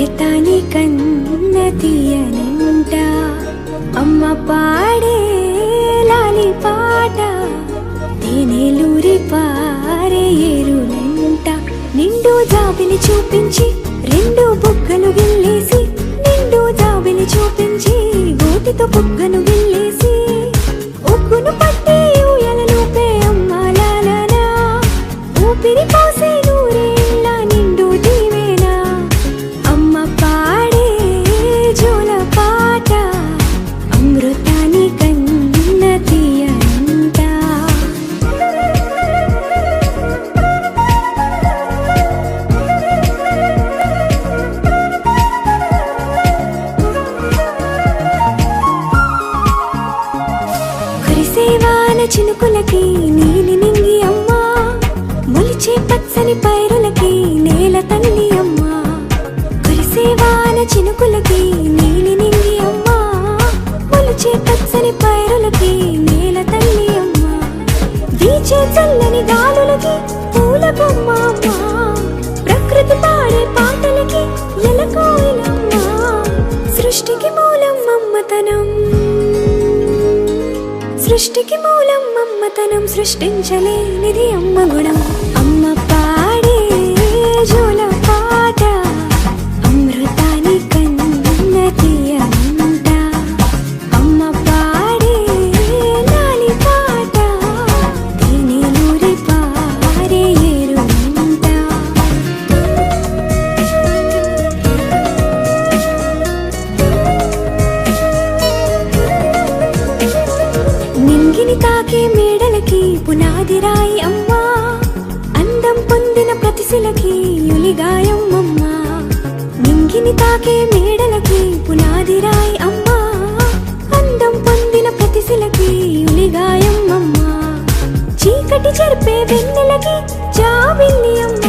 అమృతాని కన్న తీయనంట అమ్మ పాడే లాలి పాట తేనెలూరి పారే ఏరులంట నిండు జాబిలి చూపించి రెండు బుగ్గలు గిల్లేసి నిండు జాబిలి చూపించి గోటితో బుగ్గను గిల్లేసి ఉగ్గును పట్టి ఊయలలోపే అమ్మ లాలనా ఊపిరి పోసే నూరేళ్ళ నిండు దీవేనా అమ్మ పాడే జోల పాట అమృతాని కన్న తీయనంట కురిసేవాన చినుకులకి నీలి నింగి అమ్మా మొలిచే పచ్చని పైరులకి నేల తల్లి అమ్మా కురిసేవాన చినుకులకి నీలి నింగి అమ్మా మొలిచే పచ్చని పైరులకి నేల తల్లి అమ్మా వీచే చల్లని గాలులకి పూల బొమ్మ అమ్మా ప్రకృతి పాడే పాటలకి ఎలకోయిలమ్మా సృష్టికి మూలం మమ్మతనం సృష్టికి మూలం మమ్మతనం సృష్టించలేనిది అమ్మ గుణం అమ్మ పాడే జోల పాట అమృతాని కన్న తీయనంట అమ్మ పాడే లాలి పాట తేనెలూరి పారే ఏరులంట నింగిని తాకే మేడలకి పునాది రాయి అమ్మా అందం పొందిన ప్రతిశిలకి యులిగాయం అమ్మా నింగిని తాకే మేడలకి పునాది రాయి అమ్మా అందం పొందిన ప్రతిశిలకి యులిగాయం అమ్మా చీకటి చెరిపే వెన్నెలకి జాబిల్లి అమ్మా